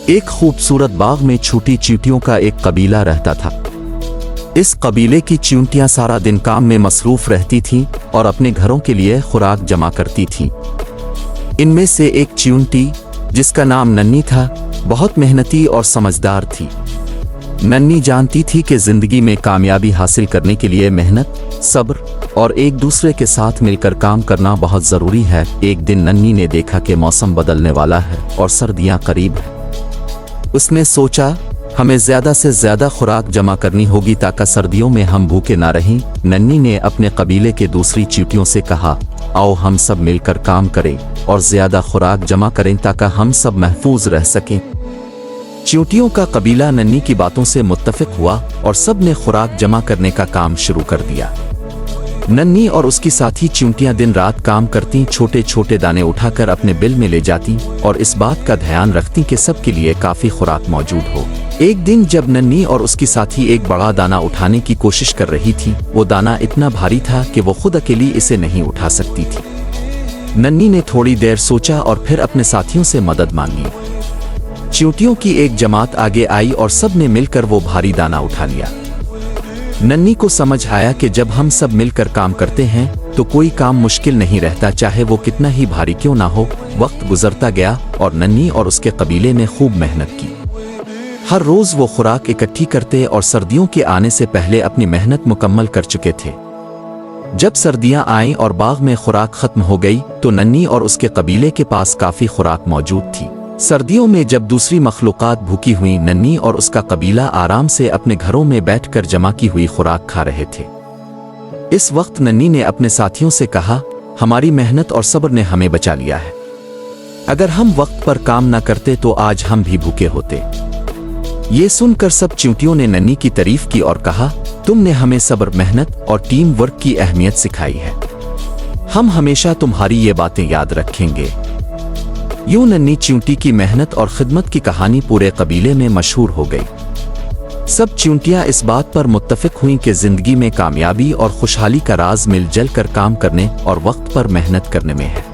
ایک خوبصورت باغ میں چھوٹی چیونٹیوں کا ایک قبیلہ رہتا تھا۔ اس قبیلے کی چیونٹیاں سارا دن کام میں مصروف رہتی تھیں اور اپنے گھروں کے لیے خوراک جمع کرتی تھیں۔ ان میں سے ایک چیونٹی، جس کا نام ننی تھا، بہت محنتی اور سمجھدار تھی۔ ننی جانتی تھی کہ زندگی میں کامیابی حاصل کرنے کے لیے محنت، صبر اور ایک دوسرے کے ساتھ مل کر کام کرنا بہت ضروری ہے۔ ایک دن ننی نے دیکھا کہ موسم بدلنے والا ہے اور سردیاں قریب ہیں۔ اس نے سوچا، ہمیں زیادہ سے زیادہ خوراک جمع کرنی ہوگی تاکہ سردیوں میں ہم بھوکے نہ رہیں۔ ننی نے اپنے قبیلے کے دوسری چیونٹیوں سے کہا، آؤ ہم سب مل کر کام کریں اور زیادہ خوراک جمع کریں تاکہ ہم سب محفوظ رہ سکیں۔ چیونٹیوں کا قبیلہ ننی کی باتوں سے متفق ہوا اور سب نے خوراک جمع کرنے کا کام شروع کر دیا۔ ننی اور اس کی ساتھی چیونٹیاں دن رات کام کرتی، چھوٹے چھوٹے دانے اٹھا کر اپنے بل میں لے جاتی اور اس بات کا دھیان رکھتی کہ سب کے لیے کافی خوراک موجود ہو۔ ایک دن جب ننی اور اس کی ساتھی ایک بڑا دانہ اٹھانے کی کوشش کر رہی تھی، وہ دانہ اتنا بھاری تھا کہ وہ خود اکیلی اسے نہیں اٹھا سکتی تھی۔ ننی نے تھوڑی دیر سوچا اور پھر اپنے ساتھیوں سے مدد مانگی۔ چیونٹیوں کی ایک جماعت آگے آئی اور سب نے مل کر وہ بھاری دانہ اٹھا لیا۔ ننی کو سمجھ آیا کہ جب ہم سب مل کر کام کرتے ہیں تو کوئی کام مشکل نہیں رہتا، چاہے وہ کتنا ہی بھاری کیوں نہ ہو۔ وقت گزرتا گیا اور ننی اور اس کے قبیلے نے خوب محنت کی۔ ہر روز وہ خوراک اکٹھی کرتے اور سردیوں کے آنے سے پہلے اپنی محنت مکمل کر چکے تھے۔ جب سردیاں آئیں اور باغ میں خوراک ختم ہو گئی تو ننی اور اس کے قبیلے کے پاس کافی خوراک موجود تھی۔ سردیوں میں جب دوسری مخلوقات بھوکی ہوئیں، ننی اور اس کا قبیلہ آرام سے اپنے گھروں میں بیٹھ کر جمع کی ہوئی خوراک کھا رہے تھے۔ اس وقت ننی نے اپنے ساتھیوں سے کہا، ہماری محنت اور صبر نے ہمیں بچا لیا ہے۔ اگر ہم وقت پر کام نہ کرتے تو آج ہم بھی بھوکے ہوتے۔ یہ سن کر سب چیونٹیوں نے ننی کی تعریف کی اور کہا، تم نے ہمیں صبر، محنت اور ٹیم ورک کی اہمیت سکھائی ہے۔ ہم ہمیشہ تمہاری یہ باتیں یاد رکھیں گے۔ یوں ننی چیونٹی کی محنت اور خدمت کی کہانی پورے قبیلے میں مشہور ہو گئی۔ سب چیونٹیاں اس بات پر متفق ہوئیں کہ زندگی میں کامیابی اور خوشحالی کا راز مل جل کر کام کرنے اور وقت پر محنت کرنے میں ہے۔